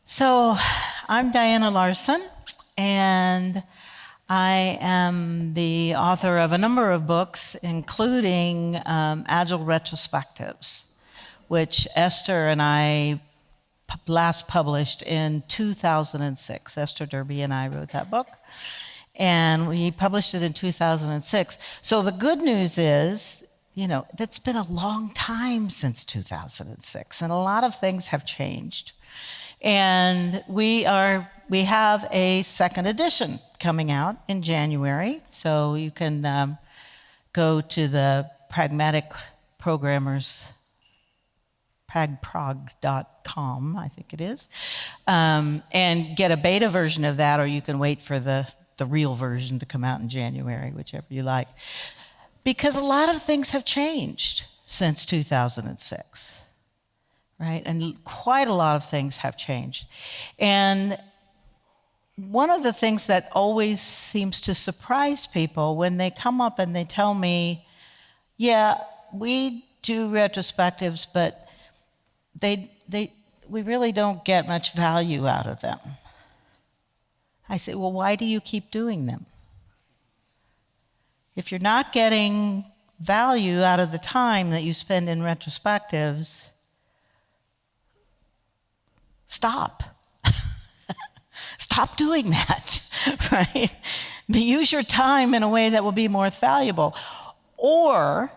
So I'm Diana Larsen, and I am the author of a number of books, including Agile Retrospectives, which Esther and I last published in 2006. Esther Derby and I wrote that book, and we published it in 2006. So the good news is, it's been a long time since 2006, and a lot of things have changed. And we have a second edition coming out in January, so you can go to the Pragmatic Programmers, pragprog.com, I think it is, and get a beta version of that, or you can wait for the real version to come out in January, whichever you like. Because a lot of things have changed since 2006. Right? And quite a lot of things have changed. And one of the things that always seems to surprise people when they come up and they tell me, yeah, we do retrospectives, but we really don't get much value out of them. I say, well, why do you keep doing them? If you're not getting value out of the time that you spend in retrospectives, stop. Stop doing that, right? Use your time in a way that will be more valuable. Or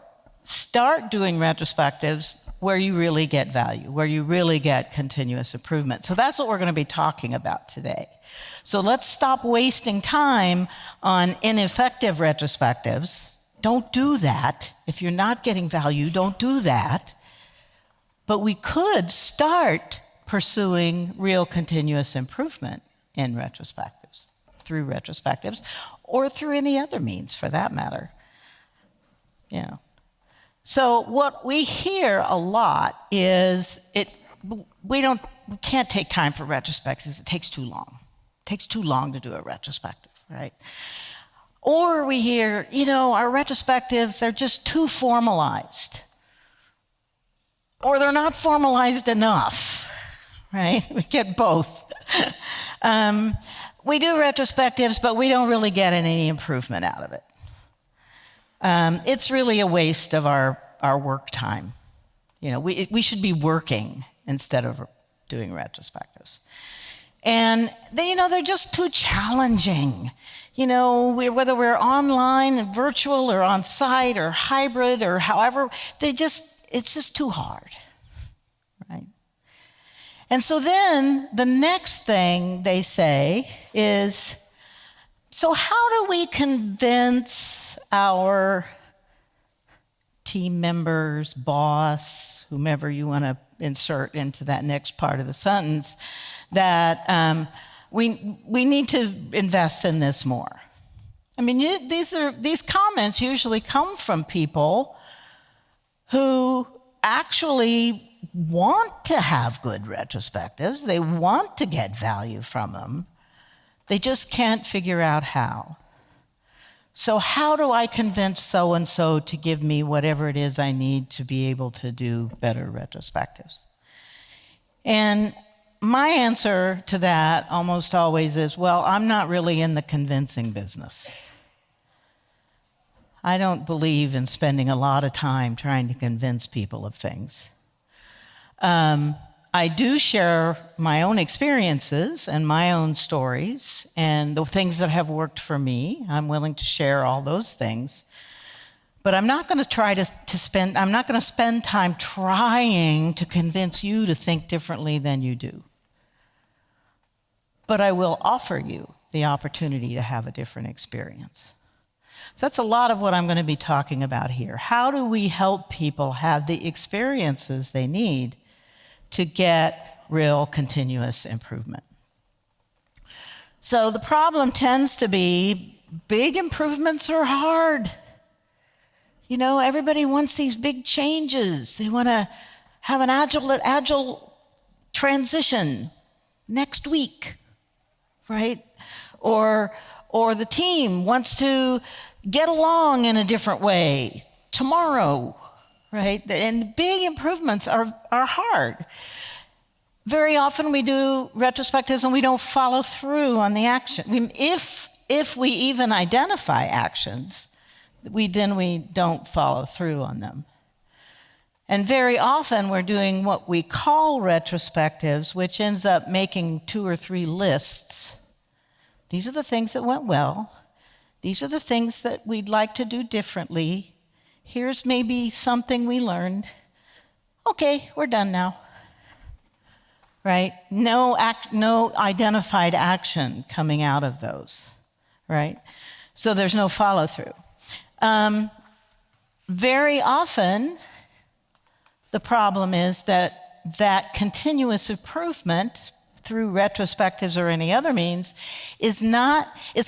start doing retrospectives where you really get value, where you really get continuous improvement. So that's what we're going to be talking about today. So let's stop wasting time on ineffective retrospectives. Don't do that. If you're not getting value, don't do that. But we could start pursuing real continuous improvement in retrospectives, through retrospectives, or through any other means for that matter. So what we hear a lot is we can't take time for retrospectives. It takes too long. It takes too long to do a retrospective, right? Or we hear, our retrospectives, they're just too formalized. Or they're not formalized enough. Right? We get both. We do retrospectives, but we don't really get any improvement out of it. It's really a waste of our work time. We should be working instead of doing retrospectives. And they're just too challenging. Whether we're online and virtual or on site or hybrid or however, it's just too hard. Right? And so then the next thing they say is, so how do we convince our team members, boss, whomever you want to insert into that next part of the sentence, that we need to invest in this more? I mean, these comments usually come from people who actually want to have good retrospectives. They want to get value from them. They just can't figure out how. So how do I convince so-and-so to give me whatever it is I need to be able to do better retrospectives? And my answer to that almost always is, well, I'm not really in the convincing business. I don't believe in spending a lot of time trying to convince people of things. I do share my own experiences and my own stories and the things that have worked for me. I'm willing to share all those things. But I'm not going to I'm not going to spend time trying to convince you to think differently than you do. But I will offer you the opportunity to have a different experience. So that's a lot of what I'm going to be talking about here. How do we help people have the experiences they need to get real continuous improvement? So the problem tends to be big improvements are hard. Everybody wants these big changes. They want to have an agile transition next week, right? Or the team wants to get along in a different way tomorrow, right? And big improvements are hard. Very often we do retrospectives and we don't follow through on the action. If we even identify actions, we don't follow through on them. And very often we're doing what we call retrospectives, which ends up making 2 or 3 lists. These are the things that went well. These are the things that we'd like to do differently. Here's maybe something we learned. Okay, we're done now. Right? No identified action coming out of those, right? So there's no follow through. Very often, the problem is that continuous improvement through retrospectives or any other means is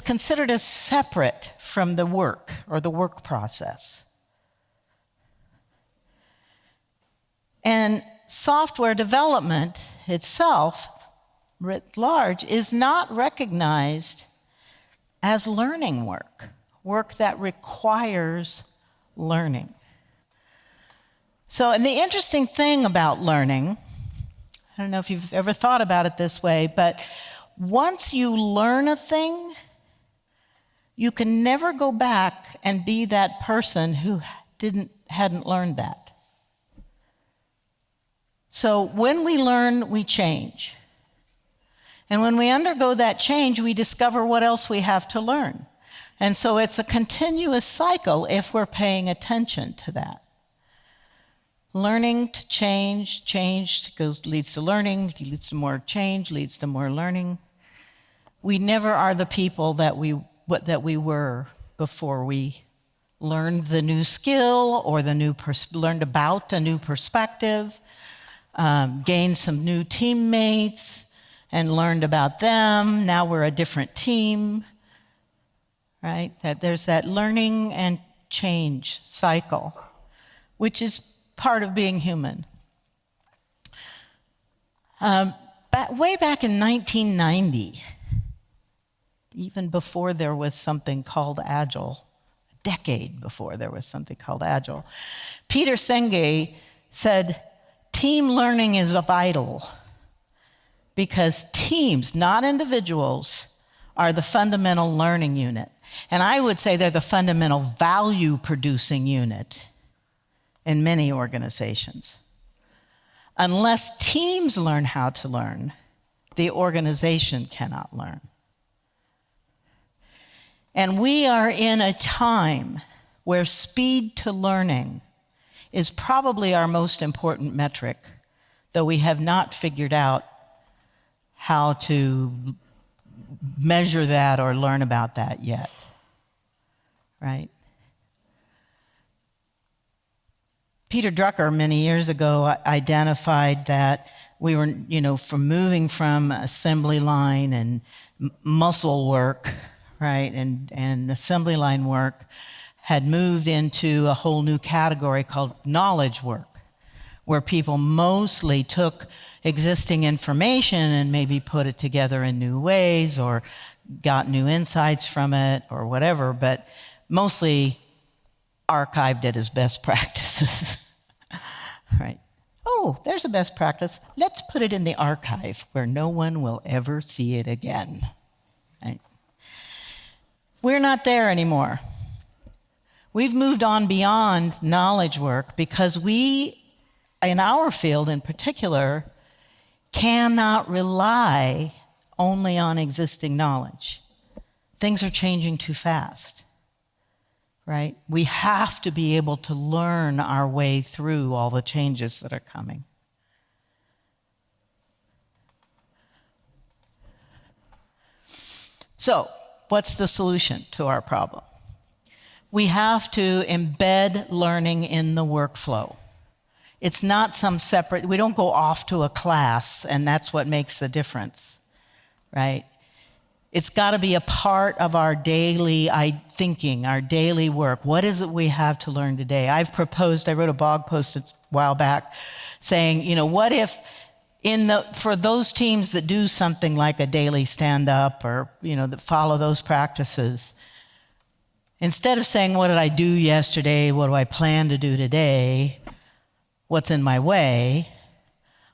considered as separate from the work or the work process. And software development itself, writ large, is not recognized as learning work that requires learning. So, and the interesting thing about learning, I don't know if you've ever thought about it this way, but once you learn a thing, you can never go back and be that person who hadn't learned that. So when we learn, we change. And when we undergo that change, we discover what else we have to learn. And so it's a continuous cycle if we're paying attention to that. Learning to change leads to learning, leads to more change, leads to more learning. We never are the people that we were before we learned the new skill or learned about a new perspective, gained some new teammates and learned about them. Now we're a different team, right? That there's that learning and change cycle, which is part of being human. Way back in 1990, even before there was something called Agile, a decade before there was something called Agile, Peter Senge said, team learning is vital because teams, not individuals, are the fundamental learning unit. And I would say they're the fundamental value-producing unit in many organizations. Unless teams learn how to learn, the organization cannot learn. And we are in a time where speed to learning is probably our most important metric, though we have not figured out how to measure that or learn about that yet, right? Peter Drucker, many years ago, identified that we were, from moving from assembly line and muscle work, right, and assembly line work, had moved into a whole new category called knowledge work, where people mostly took existing information and maybe put it together in new ways or got new insights from it or whatever, but mostly archived it as best practices. Right? Oh, there's a best practice. Let's put it in the archive where no one will ever see it again. Right? We're not there anymore. We've moved on beyond knowledge work because we, in our field in particular, cannot rely only on existing knowledge. Things are changing too fast. Right? We have to be able to learn our way through all the changes that are coming. So, what's the solution to our problem? We have to embed learning in the workflow. It's not some separate, we don't go off to a class and that's what makes the difference, right? It's got to be a part of our daily thinking, our daily work. What is it we have to learn today? I wrote a blog post a while back saying, what if for those teams that do something like a daily stand-up or, that follow those practices, instead of saying, what did I do yesterday? What do I plan to do today? What's in my way?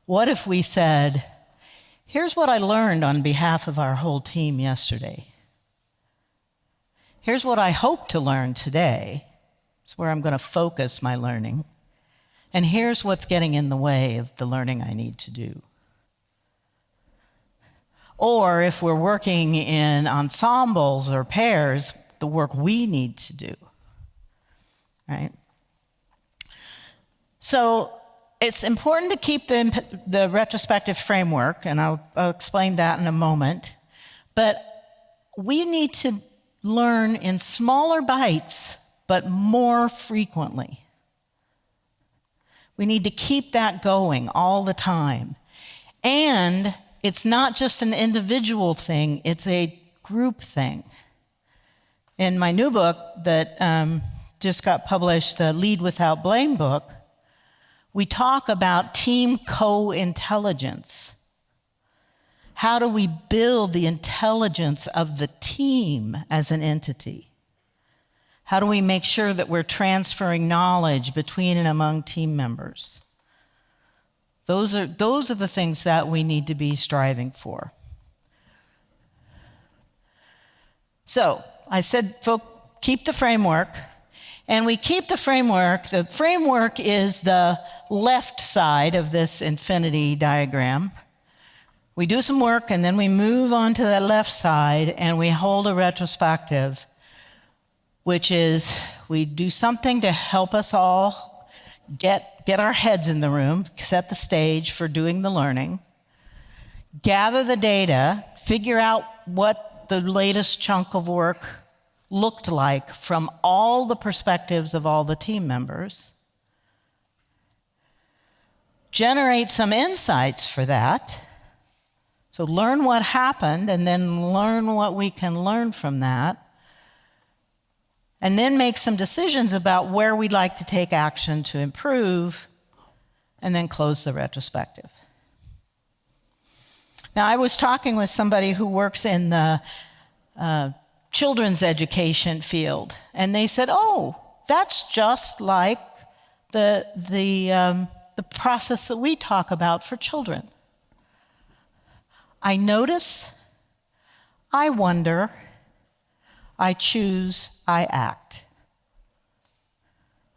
What if we said, Here's what I learned on behalf of our whole team yesterday. Here's what I hope to learn today. It's where I'm going to focus my learning. And here's what's getting in the way of the learning I need to do. Or if we're working in ensembles or pairs, the work we need to do, right? So it's important to keep the retrospective framework, and I'll explain that in a moment, but we need to learn in smaller bites, but more frequently. We need to keep that going all the time. And it's not just an individual thing, it's a group thing. In my new book that just got published, the Lead Without Blame book, we talk about team co-intelligence. How do we build the intelligence of the team as an entity? How do we make sure that we're transferring knowledge between and among team members? Those are the things that we need to be striving for. So, I said, keep the framework. And we keep the framework. The framework is the left side of this infinity diagram. We do some work, and then we move on to the left side, and we hold a retrospective, which is we do something to help us all get our heads in the room, set the stage for doing the learning, gather the data, figure out what the latest chunk of work looked like from all the perspectives of all the team members, generate some insights for that. So learn what happened and then learn what we can learn from that. And then make some decisions about where we'd like to take action to improve, and then close the retrospective. Now, I was talking with somebody who works in the children's education field, and they said, "Oh, that's just like the process that we talk about for children. I notice, I wonder, I choose, I act."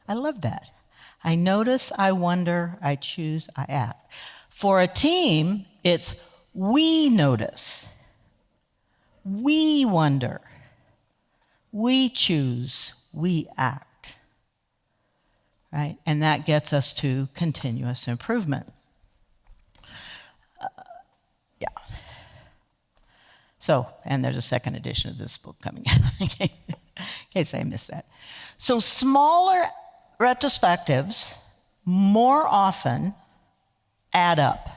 I love that. I notice, I wonder, I choose, I act. For a team, it's we notice, we wonder, we choose, we act, right? And that gets us to continuous improvement. Yeah. So, and there's a second edition of this book coming out, in case I missed that. So smaller retrospectives more often add up.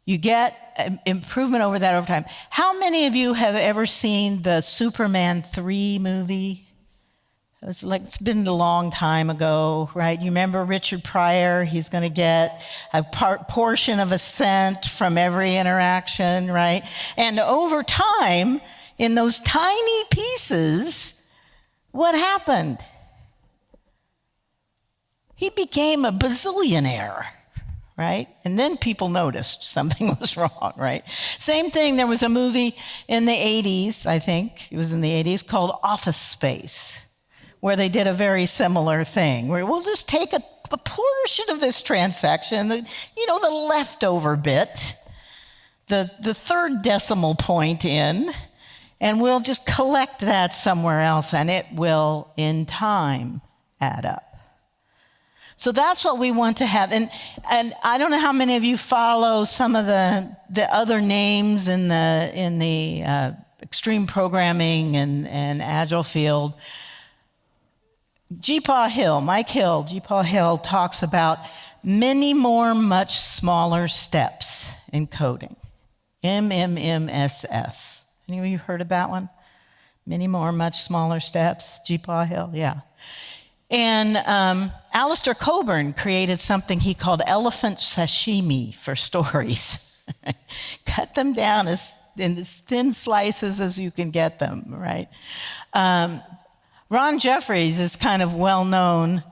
You get improvement over that over time. How many of you have ever seen the Superman 3 movie? It's been a long time ago, right? You remember Richard Pryor? He's going to get a portion of a cent from every interaction, right? And over time, in those tiny pieces, what happened? He became a bazillionaire, right? And then people noticed something was wrong, right? Same thing, there was a movie in the 80s, I think, it was in the 80s, called Office Space, where they did a very similar thing, where we'll just take a portion of this transaction, the leftover bit, the third decimal point in, and we'll just collect that somewhere else, and it will, in time, add up. So that's what we want to have. And I don't know how many of you follow some of the other names in the extreme programming and agile field. Mike Hill talks about many more, much smaller steps in coding. MMMSS. Any of you heard of that one? Many more, much smaller steps. Paul Hill, yeah. And Alistair Coburn created something he called elephant sashimi for stories. Cut them down in as thin slices as you can get them, right? Ron Jeffries is kind of well known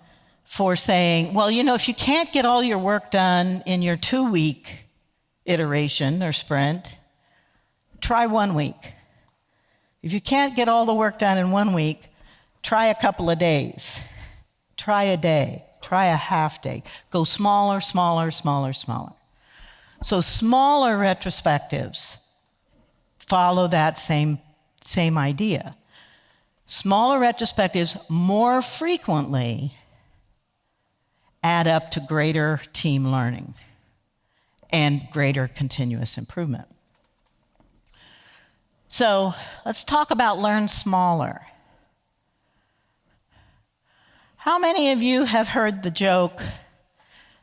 for saying, well, if you can't get all your work done in your 2-week iteration or sprint, try 1 week. If you can't get all the work done in 1 week, try a couple of days. Try a day. Try a half day. Go smaller, smaller, smaller, smaller. So smaller retrospectives follow that same idea. Smaller retrospectives more frequently add up to greater team learning and greater continuous improvement. So let's talk about learn smaller. How many of you have heard the joke,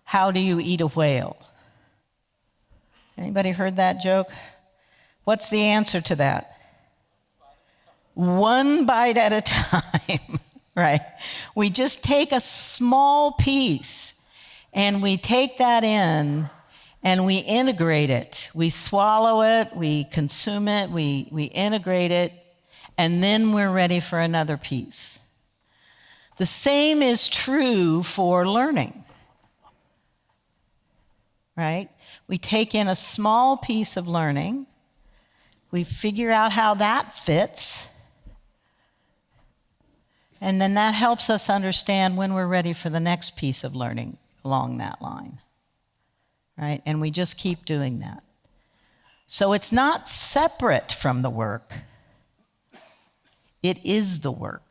how do you eat a whale? Anybody heard that joke? What's the answer to that? 1 bite at a time, right? We just take a small piece and we take that in and we integrate it. We swallow it, we consume it, we integrate it, and then we're ready for another piece. The same is true for learning, right? We take in a small piece of learning, we figure out how that fits, and then that helps us understand when we're ready for the next piece of learning along that line, right? And we just keep doing that. So it's not separate from the work. It is the work.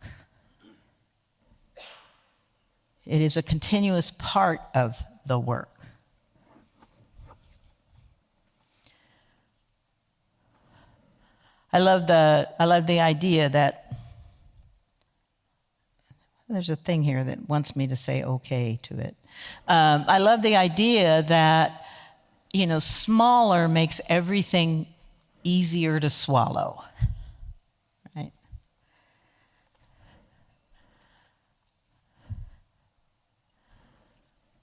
It is a continuous part of the work. I love the idea that there's a thing here that wants me to say okay to it. I love the idea that, smaller makes everything easier to swallow, right?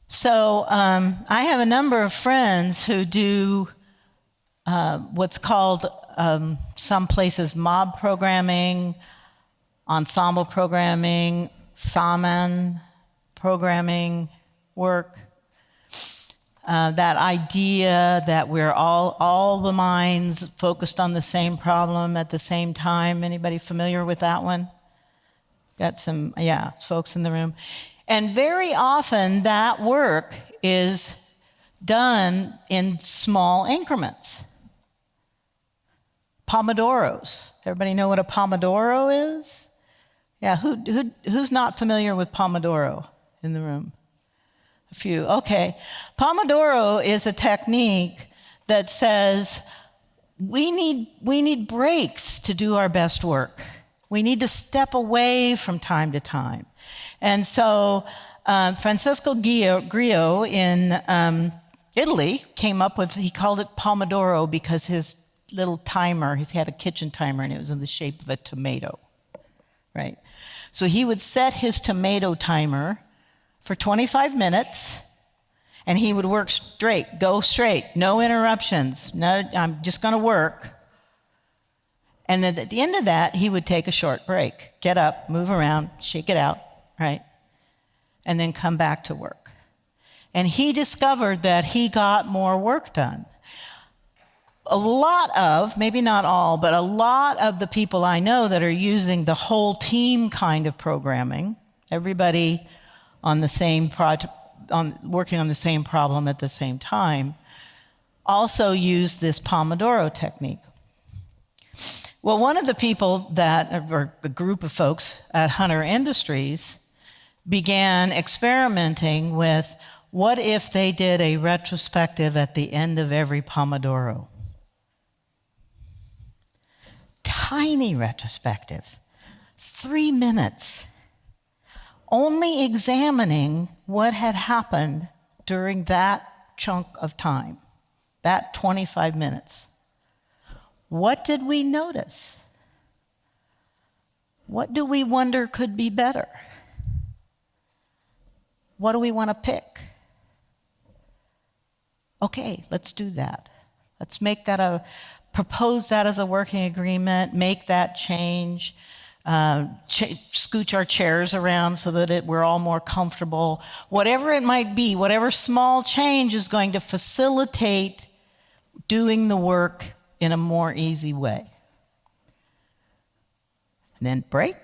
So I have a number of friends who do what's called some places mob programming, ensemble programming, Saman programming work. That idea that we're all the minds focused on the same problem at the same time. Anybody familiar with that one? Got some, folks in the room. And very often that work is done in small increments. Pomodoros. Everybody know what a Pomodoro is? Yeah, who's not familiar with Pomodoro in the room? A few, okay. Pomodoro is a technique that says we need breaks to do our best work. We need to step away from time to time. And so Francesco Grillo in Italy came up with, he called it Pomodoro because his little timer, he had a kitchen timer and it was in the shape of a tomato, right? So he would set his tomato timer for 25 minutes and he would work straight, go straight, no interruptions, no, I'm just gonna work. And then at the end of that, he would take a short break, get up, move around, shake it out, right? And then come back to work. And he discovered that he got more work done. A lot of, maybe not all, but a lot of the people I know that are using the whole team kind of programming, everybody on the same project, working on the same problem at the same time, also use this Pomodoro technique. Well, one of the people or a group of folks at Hunter Industries began experimenting with what if they did a retrospective at the end of every Pomodoro? Tiny retrospective, 3 minutes, only examining what had happened during that chunk of time, that 25 minutes. What did we notice? What do we wonder could be better? What do we want to pick? Okay, let's do that. Let's make that propose that as a working agreement, make that change, scooch our chairs around so that we're all more comfortable. Whatever it might be, whatever small change is going to facilitate doing the work in a more easy way. And then break,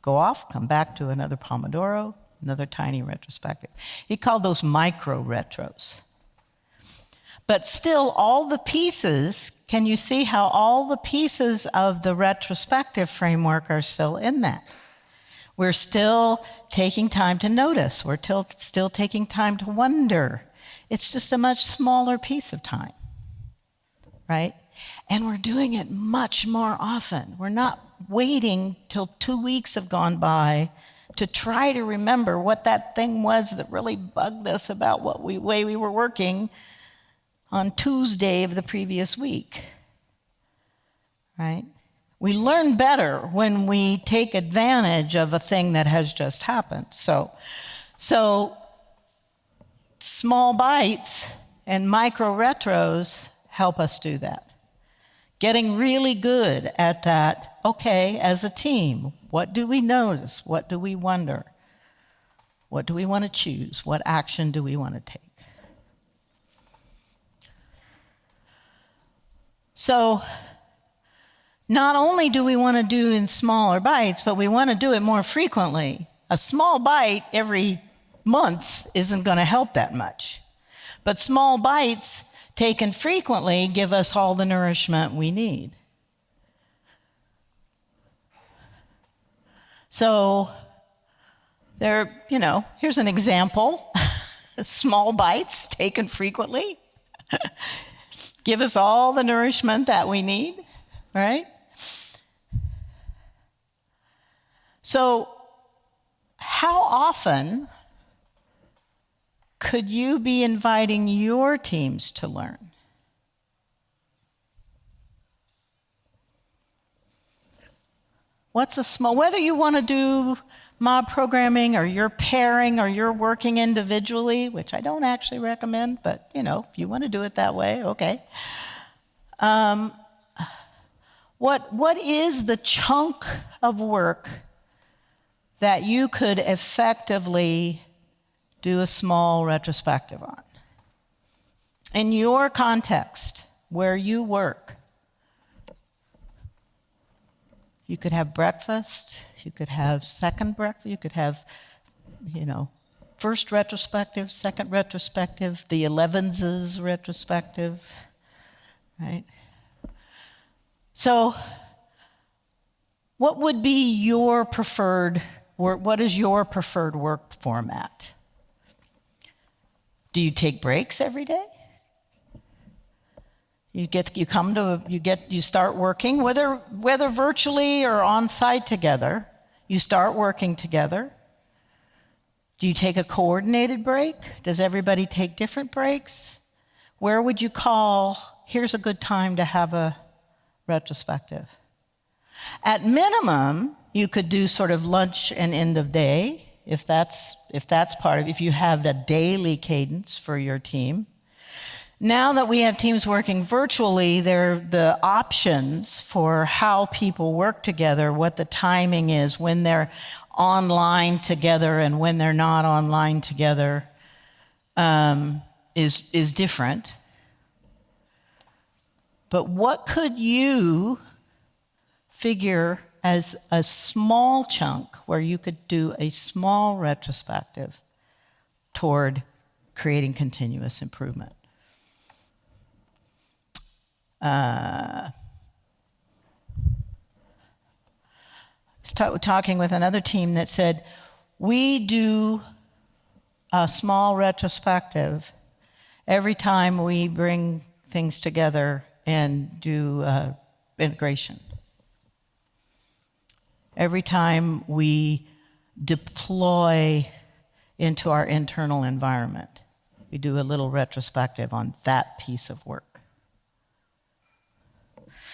go off, come back to another Pomodoro, another tiny retrospective. He called those micro retros. But still, all the pieces, can you see how all the pieces of the retrospective framework are still in that? We're still taking time to notice. We're still taking time to wonder. It's just a much smaller piece of time, right? And we're doing it much more often. We're not waiting till 2 weeks have gone by to try to remember what that thing was that really bugged us about way we were working on Tuesday of the previous week, right? We learn better when we take advantage of a thing that has just happened. So small bites and micro retros help us do that. Getting really good at that, okay, as a team, what do we notice? What do we wonder? What do we want to choose? What action do we want to take? So, not only do we want to do in smaller bites, but we want to do it more frequently. A small bite every month isn't going to help that much. But small bites taken frequently give us all the nourishment we need. So, here's an example. Small bites taken frequently give us all the nourishment that we need, right? So, how often could you be inviting your teams to learn? Whether you want to do mob programming or you're pairing or you're working individually, which I don't actually recommend, but if you want to do it that way, okay. What is the chunk of work that you could effectively do a small retrospective on? In your context, where you work, you could have breakfast, you could have second breakfast, you could have, first retrospective, second retrospective, the 11s retrospective, right? So, what would be your preferred work? What is your preferred work format? Do you take breaks every day? You start working, whether virtually or on site together, you start working together. Do you take a coordinated break? Does everybody take different breaks? Where would you call, here's a good time to have a retrospective? At minimum, you could do sort of lunch and end of day, if that's part of it, if you have a daily cadence for your team. Now that we have teams working virtually, the options for how people work together, what the timing is, when they're online together and when they're not online together, is different. But what could you figure as a small chunk where you could do a small retrospective toward creating continuous improvement? I was talking with another team that said, we do a small retrospective every time we bring things together and do integration. Every time we deploy into our internal environment, we do a little retrospective on that piece of work.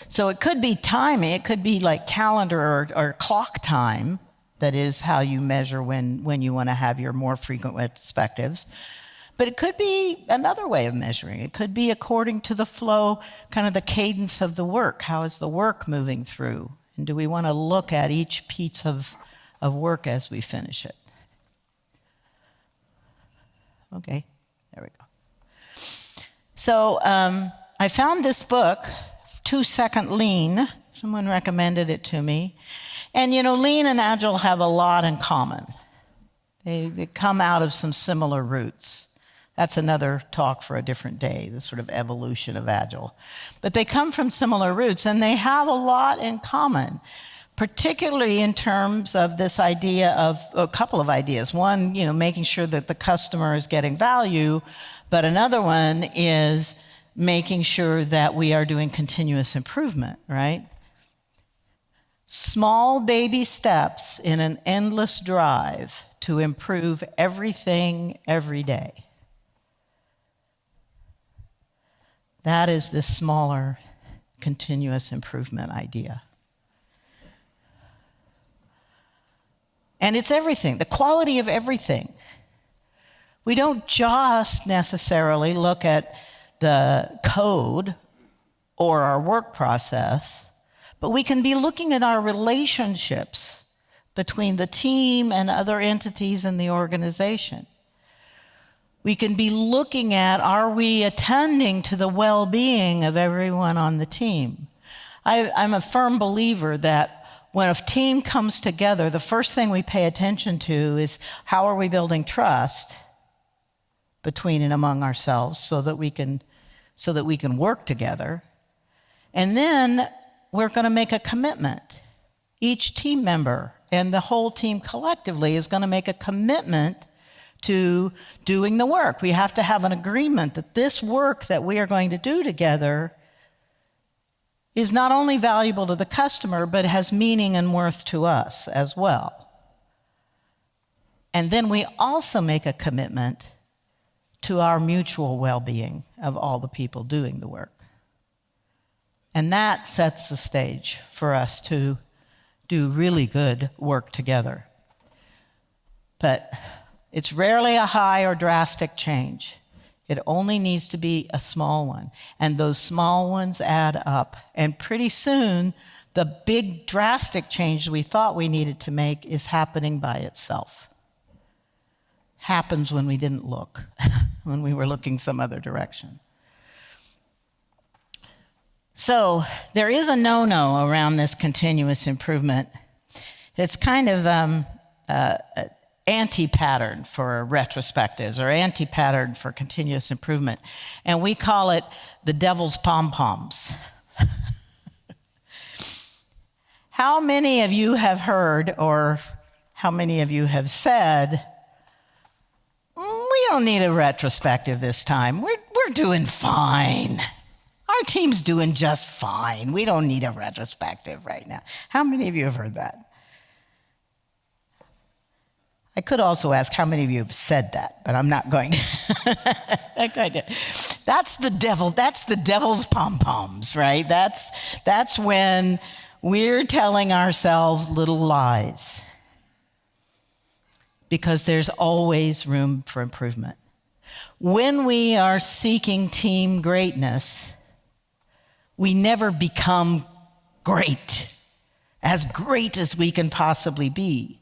So it could be timing, it could be like calendar or clock time, that is how you measure when you want to have your more frequent retrospectives. But it could be another way of measuring. It could be according to the flow, kind of the cadence of the work. How is the work moving through? And do we want to look at each piece of work as we finish it? Okay, there we go. So I found this book, 2 Second Lean. Someone recommended it to me. And lean and agile have a lot in common. They come out of some similar roots. That's another talk for a different day, the sort of evolution of agile. But they come from similar roots, and they have a lot in common, particularly in terms of this idea of a couple of ideas. One, making sure that the customer is getting value, but another one is making sure that we are doing continuous improvement, right? Small baby steps in an endless drive to improve everything every day. That is this smaller continuous improvement idea. And it's everything, the quality of everything. We don't just necessarily look at the code or our work process, but we can be looking at our relationships between the team and other entities in the organization. We can be looking at, are we attending to the well-being of everyone on the team? I'm a firm believer that when a team comes together, the first thing we pay attention to is how are we building trust between and among ourselves so that we can work together. And then we're going to make a commitment. Each team member and the whole team collectively is going to make a commitment to doing the work. We have to have an agreement that this work that we are going to do together is not only valuable to the customer, but has meaning and worth to us as well. And then we also make a commitment to our mutual well-being of all the people doing the work. And that sets the stage for us to do really good work together. But it's rarely a high or drastic change. It only needs to be a small one. And those small ones add up. And pretty soon, the big drastic change we thought we needed to make is happening by itself. Happens when we didn't look, when we were looking some other direction. So there is a no-no around this continuous improvement. It's kind of anti-pattern for retrospectives or anti-pattern for continuous improvement. And we call it the devil's pom-poms. How many of you have heard, or how many of you have said, we don't need a retrospective this time. We're doing fine. Our team's doing just fine. We don't need a retrospective right now. How many of you have heard that? I could also ask how many of you have said that, but I'm not going to. That's the devil. That's the devil's pom-poms, right? That's when we're telling ourselves little lies, because there's always room for improvement. When we are seeking team greatness, we never become great as we can possibly be.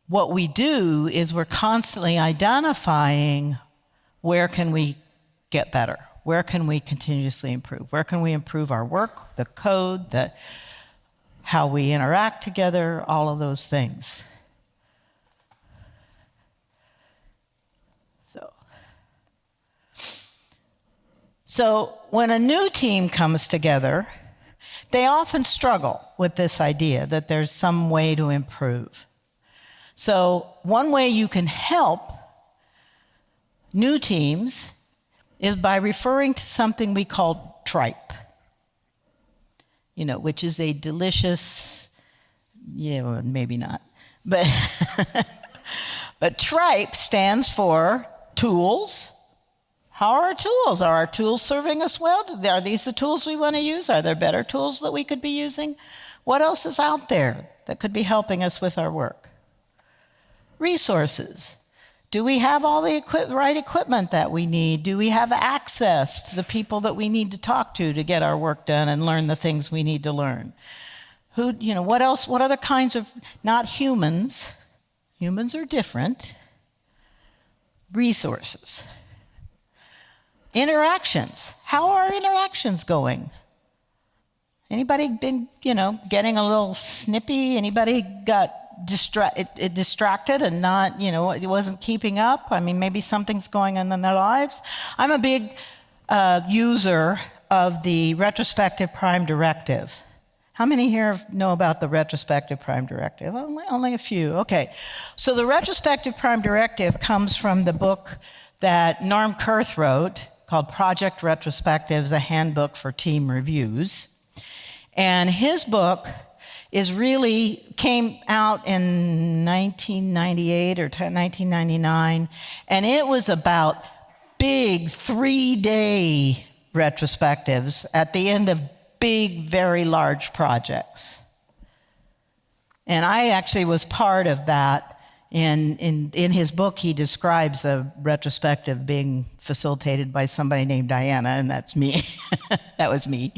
What we do is we're constantly identifying where can we get better? Where can we continuously improve? Where can we improve our work, the code, how we interact together, all of those things. So when a new team comes together, they often struggle with this idea that there's some way to improve. So one way you can help new teams is by referring to something we call tripe, which is a delicious, well, maybe not, but, but tripe stands for tools. How are our tools? Are our tools serving us well? Are these the tools we want to use? Are there better tools that we could be using? What else is out there that could be helping us with our work? Resources. Do we have all the right equipment that we need? Do we have access to the people that we need to talk to get our work done and learn the things we need to learn? What else? What other kinds of, not humans, humans are different, resources. Interactions. How are interactions going? Anybody been, getting a little snippy? Anybody got distracted and not, it wasn't keeping up? I mean, maybe something's going on in their lives. I'm a big user of the retrospective prime directive. How many here know about the retrospective prime directive? Only a few. Okay. So the retrospective prime directive comes from the book that Norm Kurth wrote called Project Retrospectives, a Handbook for Team Reviews. And his book came out in 1998 or 1999, and it was about big 3-day retrospectives at the end of big, very large projects. And I actually was part of that. In his book, he describes a retrospective being facilitated by somebody named Diana, and that's me. That was me.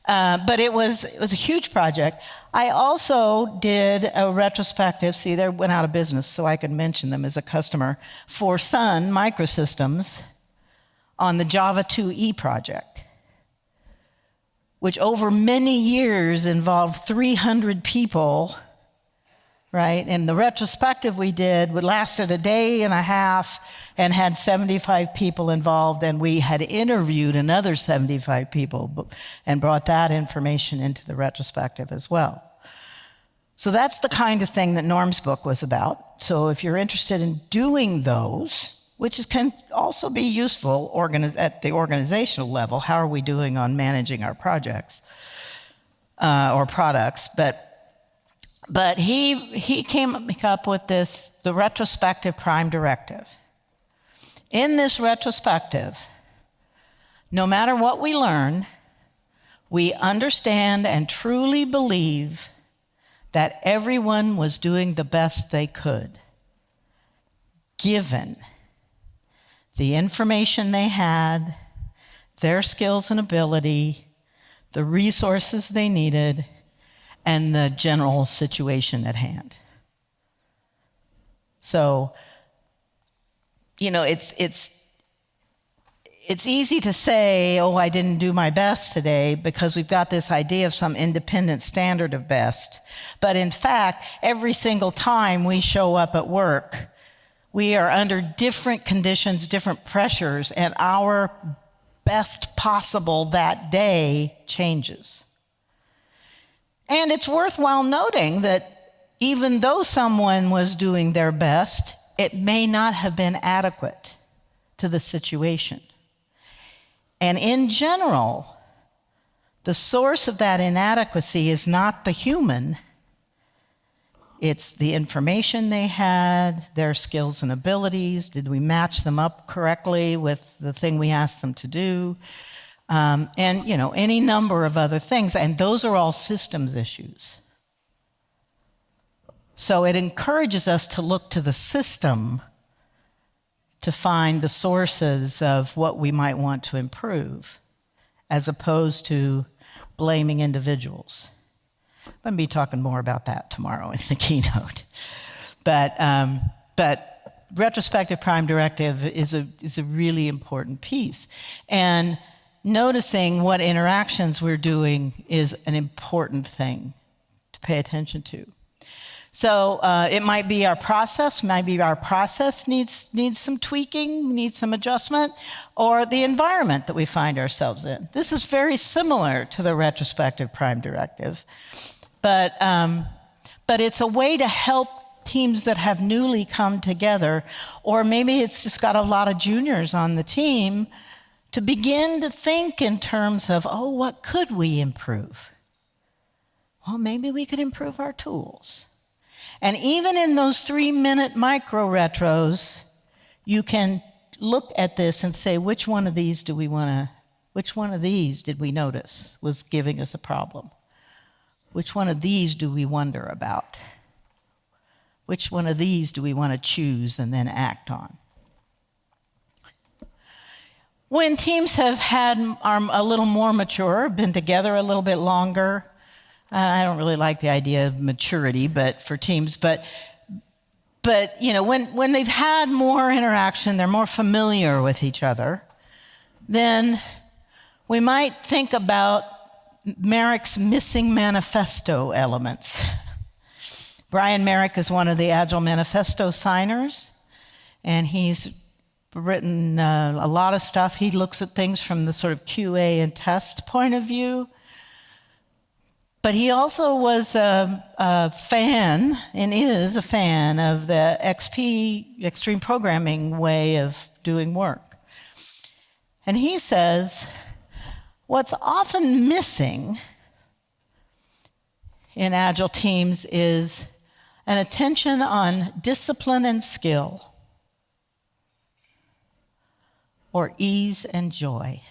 But it was a huge project. I also did a retrospective. See, they went out of business, so I could mention them as a customer for Sun Microsystems on the Java 2E project, which over many years involved 300 people, right? And the retrospective we did lasted a day and a half and had 75 people involved, and we had interviewed another 75 people and brought that information into the retrospective as well. So that's the kind of thing that Norm's book was about. So if you're interested in doing those, which can also be useful at the organizational level. How are we doing on managing our projects or products? But he came up with the retrospective prime directive. In this retrospective, no matter what we learn, we understand and truly believe that everyone was doing the best they could, given the information they had, their skills and ability, the resources they needed, and the general situation at hand. So, it's easy to say, oh, I didn't do my best today, because we've got this idea of some independent standard of best. But in fact, every single time we show up at work, we are under different conditions, different pressures, and our best possible that day changes. And it's worthwhile noting that even though someone was doing their best, it may not have been adequate to the situation. And in general, the source of that inadequacy is not the human. It's the information they had, their skills and abilities. Did we match them up correctly with the thing we asked them to do? And any number of other things. And those are all systems issues. So it encourages us to look to the system to find the sources of what we might want to improve, as opposed to blaming individuals. I'm going to be talking more about that tomorrow in the keynote. But retrospective prime directive is a really important piece. And noticing what interactions we're doing is an important thing to pay attention to. So it might be our process. Maybe our process needs some tweaking, needs some adjustment, or the environment that we find ourselves in. This is very similar to the retrospective prime directive, but it's a way to help teams that have newly come together, or maybe it's just got a lot of juniors on the team, to begin to think in terms of, oh, what could we improve? Well, maybe we could improve our tools. And even in those 3-minute micro retros, you can look at this and say, which one of these did we notice was giving us a problem? Which one of these do we wonder about? Which one of these do we want to choose and then act on? When teams have are a little more mature, been together a little bit longer, I don't really like the idea of maturity, but for teams, but when they've had more interaction, they're more familiar with each other, then we might think about Merrick's missing manifesto elements. Brian Merrick is one of the Agile Manifesto signers, and he's written a lot of stuff. He looks at things from the sort of QA and test point of view. But he also was a fan, and is a fan, of the XP, extreme programming way of doing work. And he says, what's often missing in Agile teams is an attention on discipline and skill, or ease and joy.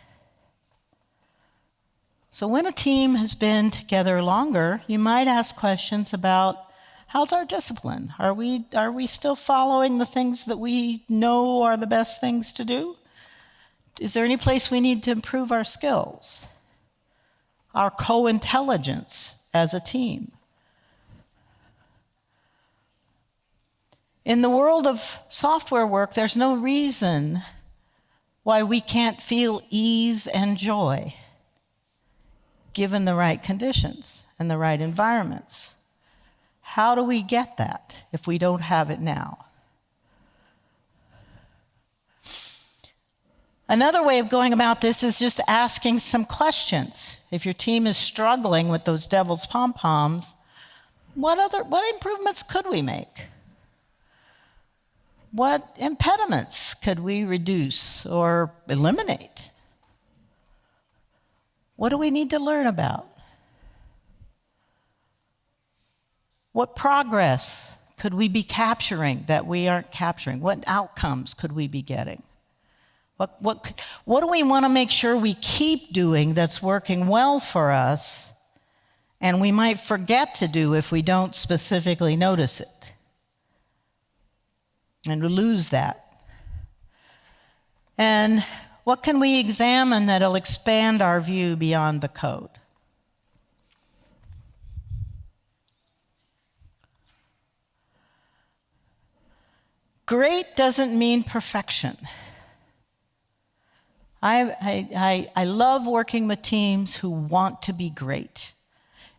So when a team has been together longer, you might ask questions about, how's our discipline? Are we still following the things that we know are the best things to do? Is there any place we need to improve our skills? Our co-intelligence as a team? In the world of software work, there's no reason why we can't feel ease and joy, given the right conditions and the right environments. How do we get that if we don't have it now? Another way of going about this is just asking some questions. If your team is struggling with those devil's pom-poms, what improvements could we make? What impediments could we reduce or eliminate? What do we need to learn about? What progress could we be capturing that we aren't capturing? What outcomes could we be getting? What do we want to make sure we keep doing that's working well for us, and we might forget to do if we don't specifically notice it? And we lose that. And what can we examine that'll expand our view beyond the code? Great doesn't mean perfection. I love working with teams who want to be great.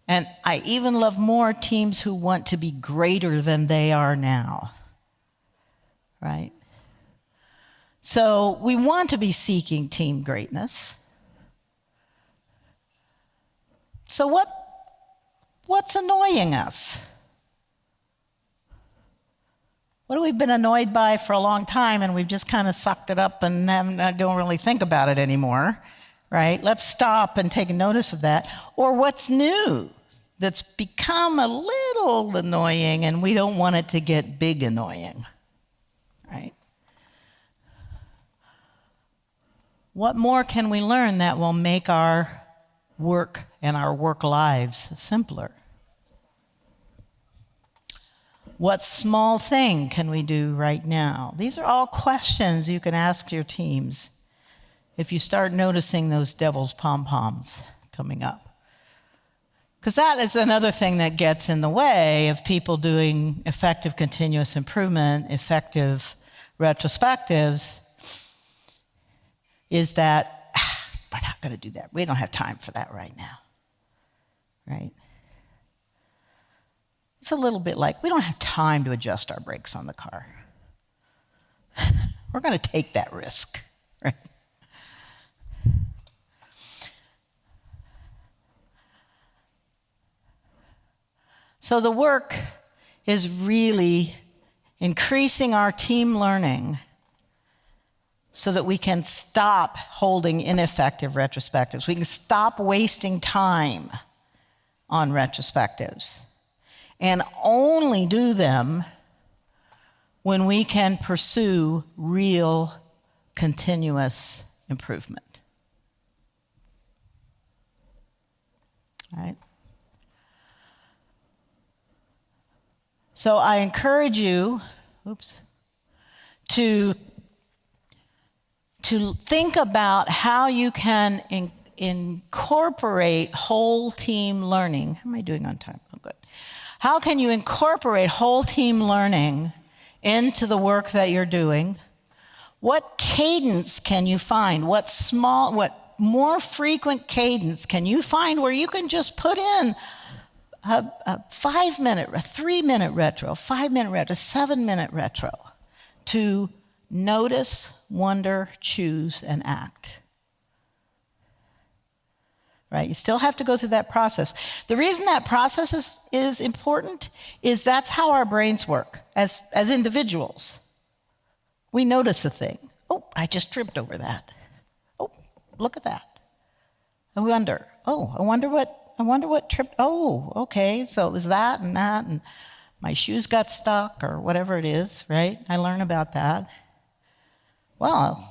And I even love more teams who want to be greater than they are now. Right? So we want to be seeking team greatness. So what's annoying us? What have we been annoyed by for a long time, and we've just kind of sucked it up and don't really think about it anymore, right? Let's stop and take notice of that. Or what's new that's become a little annoying, and we don't want it to get big annoying, right? What more can we learn that will make our work and our work lives simpler? What small thing can we do right now? These are all questions you can ask your teams if you start noticing those devil's pom-poms coming up. Because that is another thing that gets in the way of people doing effective continuous improvement, effective retrospectives, is that we're not going to do that. We don't have time for that right now, right? It's a little bit like, we don't have time to adjust our brakes on the car. We're going to take that risk, right? So the work is really increasing our team learning so that we can stop holding ineffective retrospectives. We can stop wasting time on retrospectives and only do them when we can pursue real continuous improvement. All right? So I encourage you, to think about how you can incorporate whole team learning. How am I doing on time? Oh, good. How can you incorporate whole team learning into the work that you're doing What cadence can you find? What more frequent cadence can you find where you can just put in a 5-minute, a 3-minute retro, 5-minute retro, 7-minute retro to notice, wonder, choose, and act? Right? You still have to go through that process. The reason that process is important is that's how our brains work as individuals. We notice a thing. Oh, I just tripped over that. Oh, look at that. And we wonder, oh, I wonder what tripped. Oh, okay, so it was that, and my shoes got stuck, or whatever it is, right? I learn about that. Well,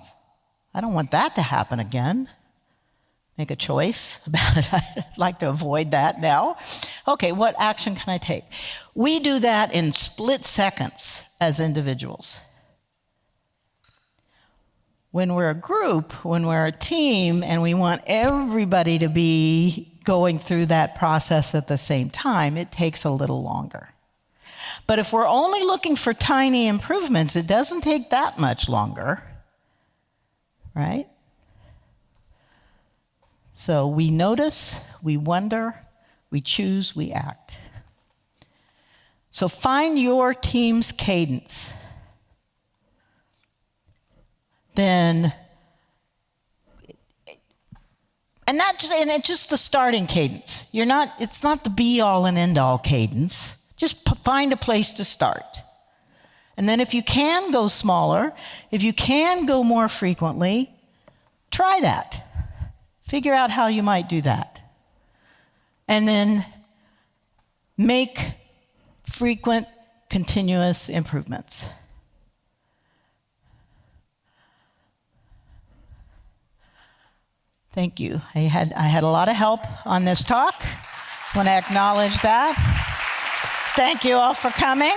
I don't want that to happen again. Make a choice about it. I'd like to avoid that now. Okay, what action can I take? We do that in split seconds as individuals. When we're a group, when we're a team, and we want everybody to be going through that process at the same time, it takes a little longer. But if we're only looking for tiny improvements, it doesn't take that much longer, right? So we notice, we wonder, we choose, we act. So find your team's cadence. Then, and it's just the starting cadence. It's not the be-all and end-all cadence. Just find a place to start. And then if you can go smaller, if you can go more frequently, try that. Figure out how you might do that. And then make frequent, continuous improvements. Thank you. I had a lot of help on this talk. I want to acknowledge that. Thank you all for coming.